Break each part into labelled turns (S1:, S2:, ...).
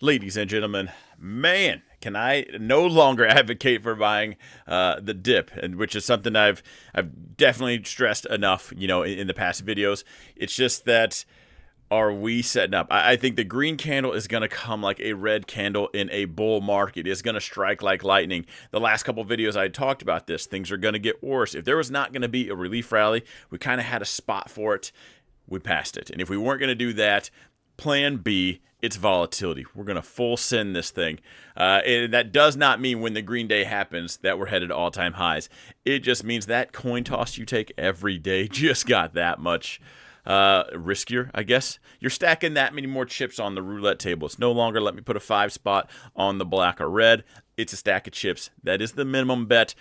S1: Ladies and gentlemen, man, can I no longer advocate for buying the dip, and which is something I've definitely stressed enough, in the past videos. It's just that, are we setting up? I think the green candle is going to come like a red candle in a bull market. It's going to strike like lightning. The last couple videos I talked about this. Things are going to get worse. If there was not going to be a relief rally, we kind of had a spot for it. We passed it. And if we weren't going to do that, plan B, it's volatility. We're going to full send this thing. And that does not mean when the green day happens that we're headed to all-time highs. It just means that coin toss you take every day just got that much riskier, I guess. You're stacking that many more chips on the roulette table. It's no longer let me put a 5 spot on the black or red. It's a stack of chips. That is the minimum bet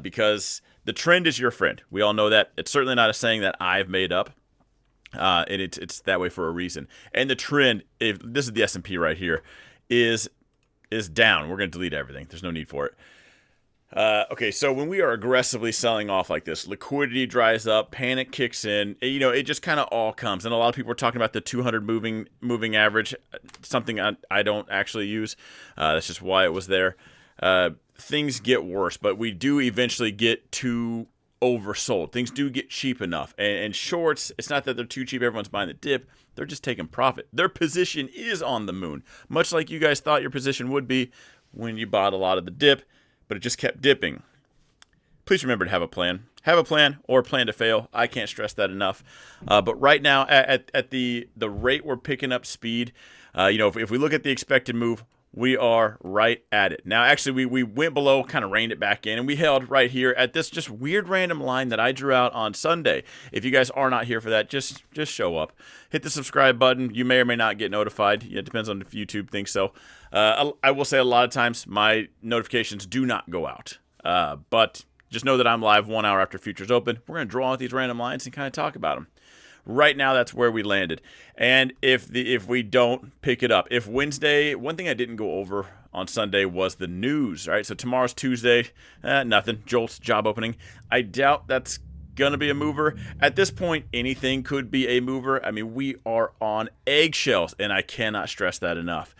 S1: because the trend is your friend. We all know that. It's certainly not a saying that I've made up. And it's that way for a reason. And the trend, if this is the S&P right here, is down. We're going to delete everything. There's no need for it. Okay, so when we are aggressively selling off like this, liquidity dries up, panic kicks in. It just kind of all comes. And a lot of people are talking about the 200 moving average, something I don't actually use. That's just why it was there. Things get worse, but we do eventually get to oversold. Things do get cheap enough. And shorts, it's not that they're too cheap, everyone's buying the dip. They're just taking profit. Their position is on the moon, much like you guys thought your position would be when you bought a lot of the dip, but it just kept dipping. Please remember to have a plan. Have a plan or plan to fail. I can't stress that enough. But right now, at the rate we're picking up speed, if we look at the expected move, we are right at it. Now, actually, we went below, kind of reined it back in, and we held right here at this just weird random line that I drew out on Sunday. If you guys are not here for that, just show up. Hit the subscribe button. You may or may not get notified. It depends on if YouTube thinks so. I will say a lot of times my notifications do not go out. But just know that I'm live 1 hour after futures open. We're going to draw out these random lines and kind of talk about them. Right now, that's where we landed. And if we don't pick it up, if Wednesday, one thing I didn't go over on Sunday was the news, right? So tomorrow's Tuesday, nothing. Jolt's job opening. I doubt that's going to be a mover. At this point, anything could be a mover. I mean, we are on eggshells, and I cannot stress that enough.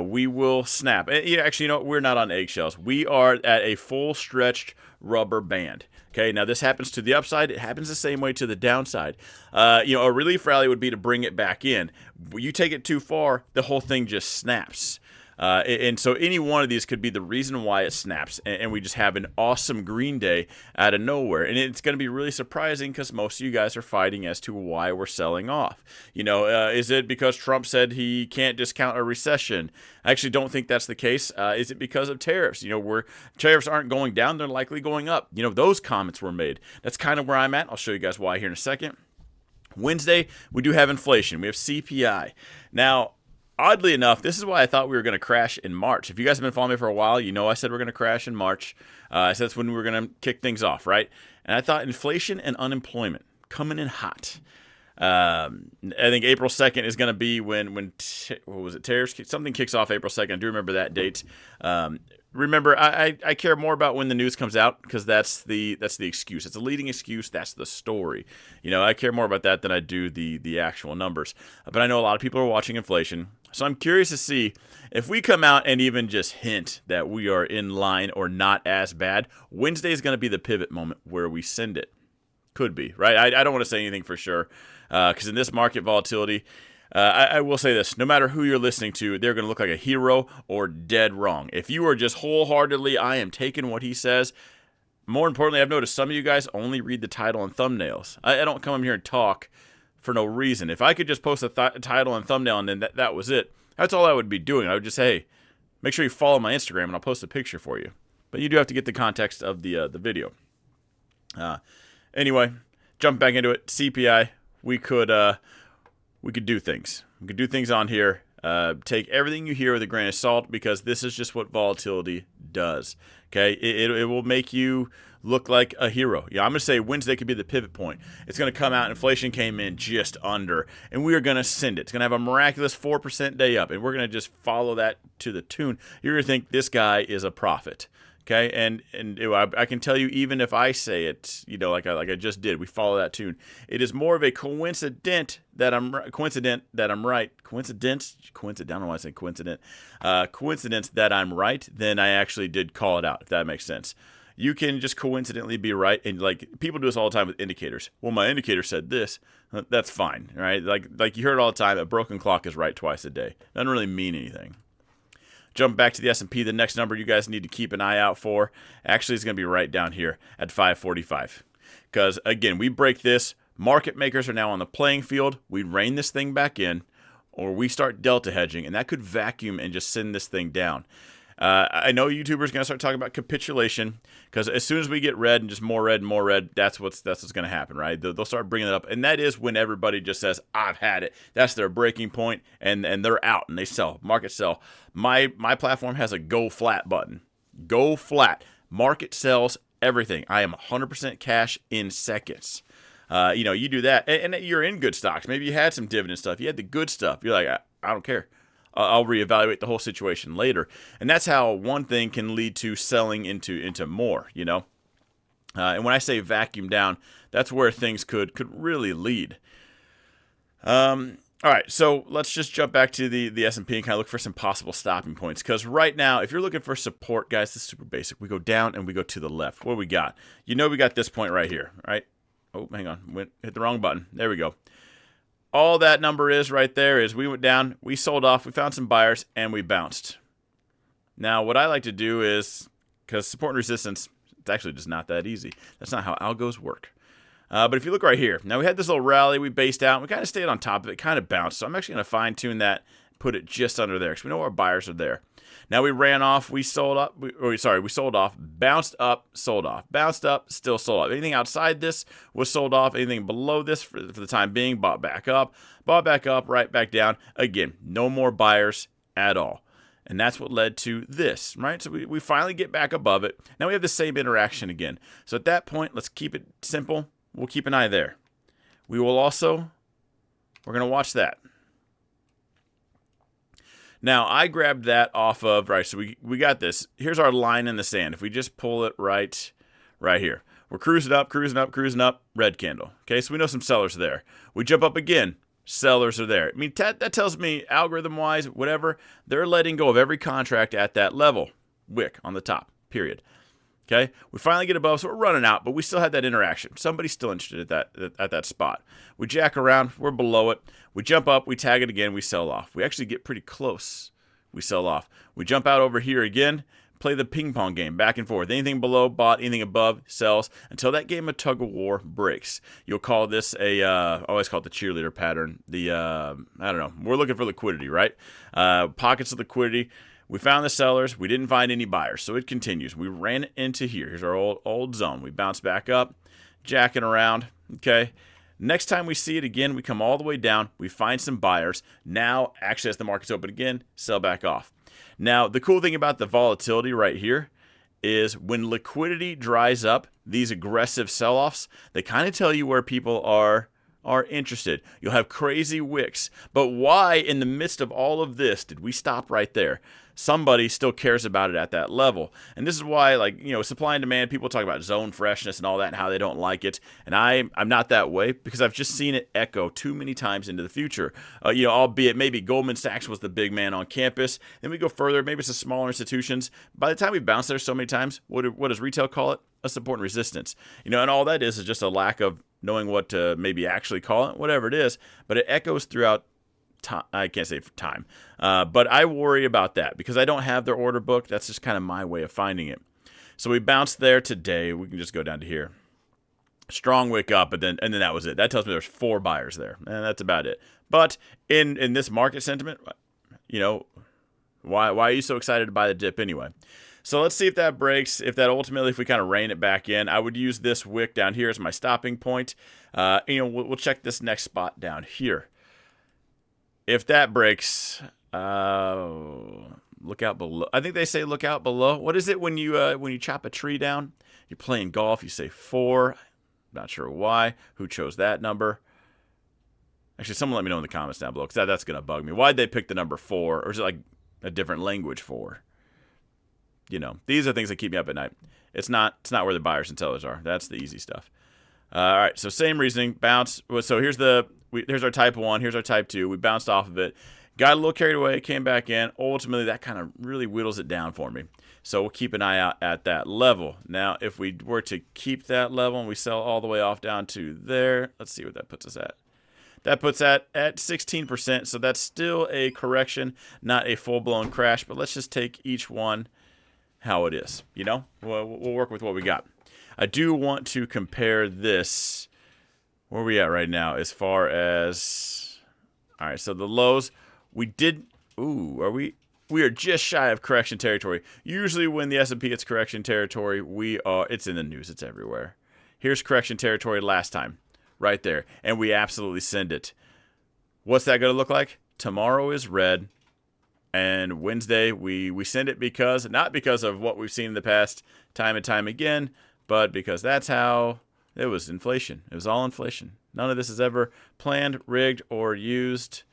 S1: We will snap. Actually, we're not on eggshells. We are at a full-stretched rubber band. Okay, now this happens to the upside. It happens the same way to the downside. A relief rally would be to bring it back in. You take it too far, the whole thing just snaps. And so any one of these could be the reason why it snaps, and we just have an awesome green day out of nowhere. And it's going to be really surprising because most of you guys are fighting as to why we're selling off. Is it because Trump said he can't discount a recession? I actually don't think that's the case. Is it because of tariffs? Where tariffs aren't going down, they're likely going up. Those comments were made. That's kind of where I'm at. I'll show you guys why here in a second. Wednesday, we do have inflation. We have CPI. Now, oddly enough, this is why I thought we were going to crash in March. If you guys have been following me for a while, I said we're going to crash in March. I said that's when we were going to kick things off, right? And I thought inflation and unemployment coming in hot. I think April 2nd is going to be when what was it? Tariffs? Something kicks off April 2nd. I do remember that date. Remember, I care more about when the news comes out because that's the excuse. It's a leading excuse. That's the story. I care more about that than I do the actual numbers. But I know a lot of people are watching inflation. So I'm curious to see if we come out and even just hint that we are in line or not as bad. Wednesday is going to be the pivot moment where we send it. Could be, right? I don't want to say anything for sure because in this market volatility, I will say this. No matter who you're listening to, they're going to look like a hero or dead wrong. If you are just wholeheartedly, I am taking what he says. More importantly, I've noticed some of you guys only read the title and thumbnails. I don't come here and talk for no reason. If I could just post a title and thumbnail and then that was it, that's all I would be doing. I would just say, hey, make sure you follow my Instagram and I'll post a picture for you. But you do have to get the context of the video. Anyway, jump back into it. CPI, we could do things. We could do things on here. Take everything you hear with a grain of salt because this is just what volatility does. Okay, it will make you look like a hero. I'm going to say Wednesday could be the pivot point. It's going to come out. Inflation came in just under, and we are going to send it. It's going to have a miraculous 4% day up, and we're going to just follow that to the tune. You're going to think this guy is a prophet. Okay, I can tell you, even if I say it, you know, like I just did, we follow that tune. It is more of a coincidence that I'm right. Coincidence. I don't know why I say coincident. Coincidence that I'm right than I actually did call it out. If that makes sense. You can just coincidentally be right, and like people do this all the time with indicators. Well, my indicator said this. That's fine, right? Like you hear it all the time. A broken clock is right twice a day. Doesn't really mean anything. Jump back to the S&P, the next number you guys need to keep an eye out for actually is going to be right down here at 545. Because, again, we break this. Market makers are now on the playing field. We rein this thing back in, or we start delta hedging, and that could vacuum and just send this thing down. I know YouTubers are going to start talking about capitulation, because as soon as we get red and just more red and more red, that's what's going to happen, right? They'll start bringing it up, and that is when everybody just says, I've had it. That's their breaking point, and they're out, and they sell. Market sell. My platform has a go flat button. Go flat. Market sells everything. I am 100% cash in seconds. You know, you do that, and you're in good stocks. Maybe you had some dividend stuff. You had the good stuff. You're like, I don't care. I'll reevaluate the whole situation later. And that's how one thing can lead to selling into more, you know. And when I say vacuum down, that's where things could really lead. All right, so let's just jump back to the S&P and kind of look for some possible stopping points. Because right now, if you're looking for support, guys, this is super basic. We go down and we go to the left. What do we got? You know we got this point right here, right? Oh, hang on. Hit the wrong button. There we go. All that number is right there is we went down, we sold off, we found some buyers, and we bounced. Now, what I like to do is, because support and resistance, it's actually just not that easy. That's not how algos work. But if you look right here, now we had this little rally, we based out, and we kind of stayed on top of it, kind of bounced. So I'm actually going to fine-tune that, put it just under there, because we know our buyers are there. Now we ran off, we sold up, we sold off, bounced up, sold off, bounced up, still sold off. Anything outside this was sold off. Anything below this for the time being, bought back up, right back down. Again, no more buyers at all. And that's what led to this, right? So we finally get back above it. Now we have the same interaction again. So at that point, let's keep it simple. We'll keep an eye there. We will also, we're going to watch that. Now, I grabbed that off of, right, so we got this. Here's our line in the sand. If we just pull it right here. We're cruising up, red candle. Okay, so we know some sellers are there. We jump up again, sellers are there. I mean, that tells me, algorithm-wise, whatever, they're letting go of every contract at that level. Wick on the top, period. Okay, we finally get above, so we're running out, but we still had that interaction. Somebody's still interested at that spot. We jack around, we're below it. We jump up, we tag it again, we sell off. We actually get pretty close. We sell off. We jump out over here again, play the ping pong game, back and forth. Anything below, bought, anything above, sells, until that game of tug of war breaks. You'll call this I always call it the cheerleader pattern. I don't know, we're looking for liquidity, right? Pockets of liquidity. We found the sellers. We didn't find any buyers, so it continues. We ran into here. Here's our old zone. We bounce back up, jacking around, okay? Next time we see it again, we come all the way down. We find some buyers. Now, actually, as the market's open again, sell back off. Now, the cool thing about the volatility right here is when liquidity dries up, these aggressive sell-offs, they kind of tell you where people are interested. You'll have crazy wicks. But why, in the midst of all of this, did we stop right there? Somebody still cares about it at that level. And this is why, like, you know, supply and demand, people talk about zone freshness and all that and how they don't like it. And I'm not that way because I've just seen it echo too many times into the future. You know, albeit maybe Goldman Sachs was the big man on campus. Then we go further, maybe it's the smaller institutions. By the time we bounce there so many times, what does retail call it? A support and resistance. You know, and all that is just a lack of knowing what to maybe actually call it, whatever it is. But it echoes throughout time. I can't say for time. But I worry about that because I don't have their order book. That's just kind of my way of finding it. So we bounced there today. We can just go down to here. Strong wick up, and then that was it. That tells me there's 4 buyers there, and that's about it. But in this market sentiment, you know, why are you so excited to buy the dip anyway? So let's see if that breaks. If that ultimately, if we kind of rein it back in, I would use this wick down here as my stopping point. You know, we'll check this next spot down here. If that breaks, look out below. I think they say look out below. What is it when you chop a tree down? You're playing golf. You say 4. Not sure why. Who chose that number? Actually, someone let me know in the comments down below because that's gonna bug me. Why'd they pick the number 4, or is it like a different language 4? You know, these are things that keep me up at night. It's not where the buyers and sellers are. That's the easy stuff. All right, so same reasoning. Bounce. So here's our type 1. Here's our type 2. We bounced off of it. Got a little carried away. Came back in. Ultimately, that kind of really whittles it down for me. So we'll keep an eye out at that level. Now, if we were to keep that level and we sell all the way off down to there, let's see what that puts us at. That puts that at 16%. So that's still a correction, not a full-blown crash. But let's just take each one how it is. You know, we'll work with what we got. I do want to compare this. Where are we at right now as far as... All right, so the lows, we did... Ooh, are we... We are just shy of correction territory. Usually when the S&P hits correction territory, it's in the news. It's everywhere. Here's correction territory last time. Right there. And we absolutely send it. What's that going to look like? Tomorrow is red. And Wednesday, we send it because... Not because of what we've seen in the past time and time again, but because that's how... It was inflation. It was all inflation. None of this is ever planned, rigged, or used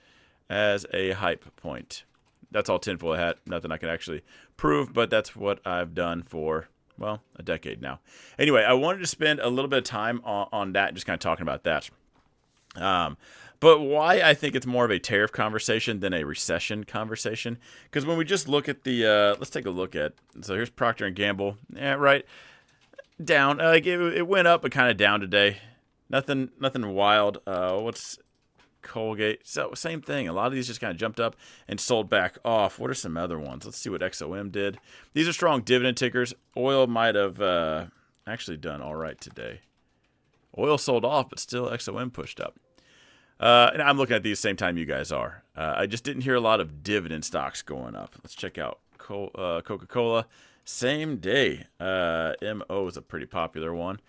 S1: as a hype point. That's all tinfoil hat. Nothing I can actually prove, but that's what I've done for, well, a decade now. Anyway, I wanted to spend a little bit of time on that, just kind of talking about that. But why I think it's more of a tariff conversation than a recession conversation. Because when we just look at the, let's take a look at, so here's Procter & Gamble. Yeah, right. Down. Like it went up, but kind of down today. Nothing wild. What's Colgate? So same thing. A lot of these just kind of jumped up and sold back off. What are some other ones? Let's see what XOM did. These are strong dividend tickers. Oil might have actually done all right today. Oil sold off, but still XOM pushed up. And I'm looking at these same time you guys are. I just didn't hear a lot of dividend stocks going up. Let's check out Coca-Cola. Same day. MO is a pretty popular one.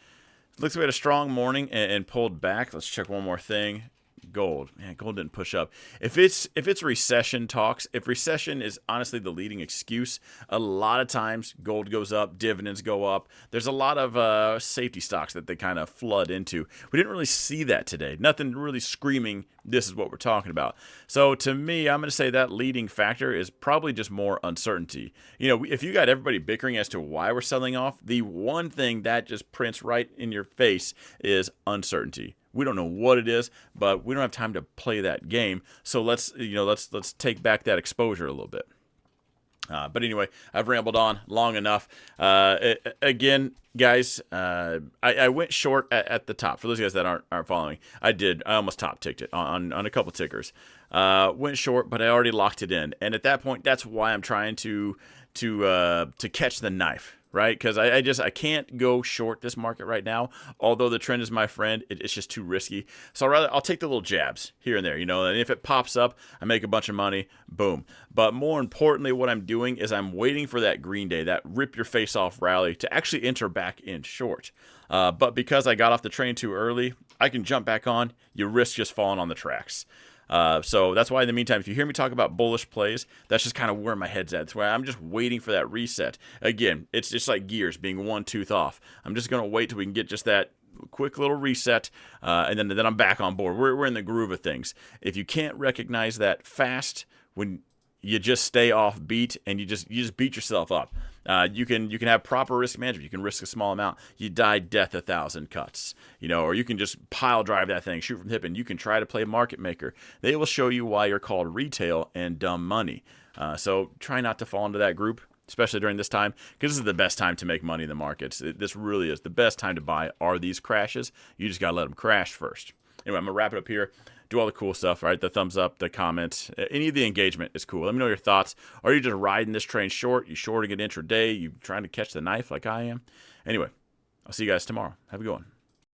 S1: Looks like we had a strong morning and pulled back. Let's check one more thing. Gold. Man, gold didn't push up. If it's recession talks, if recession is honestly the leading excuse, a lot of times gold goes up, dividends go up. There's a lot of safety stocks that they kind of flood into. We didn't really see that today. Nothing really screaming, this is what we're talking about. So to me, I'm going to say that leading factor is probably just more uncertainty. You know, if you got everybody bickering as to why we're selling off, the one thing that just prints right in your face is uncertainty. We don't know what it is, but we don't have time to play that game. So let's take back that exposure a little bit. But anyway, I've rambled on long enough. Again, guys, I went short at the top. For those guys that aren't following, I almost top ticked it on a couple tickers. Went short, but I already locked it in. And at that point, that's why I'm trying to catch the knife. Right, because I can't go short this market right now. Although the trend is my friend, it's just too risky. So I'll take the little jabs here and there, you know. And if it pops up, I make a bunch of money. Boom. But more importantly, what I'm doing is I'm waiting for that green day, that rip your face off rally to actually enter back in short. But because I got off the train too early, I can jump back on. You risk just falling on the tracks. So that's why in the meantime, if you hear me talk about bullish plays, that's just kind of where my head's at. That's why I'm just waiting for that reset. Again, it's just like gears being one tooth off. I'm just going to wait till we can get just that quick little reset, and then I'm back on board. We're in the groove of things. If you can't recognize that fast, when you just stay off beat and you just beat yourself up. You can have proper risk management. You can risk a small amount. You die death 1,000 cuts, you know, or you can just pile drive that thing, shoot from the hip, and you can try to play market maker. They will show you why you're called retail and dumb money. So try not to fall into that group, especially during this time, because this is the best time to make money in the markets. This really is the best time to buy. Are these crashes? You just gotta let them crash first. Anyway, I'm gonna wrap it up here. Do all the cool stuff, right? The thumbs up, the comments, any of the engagement is cool. Let me know your thoughts. Are you just riding this train short? You shorting it intraday? You trying to catch the knife like I am? Anyway, I'll see you guys tomorrow. Have a good one.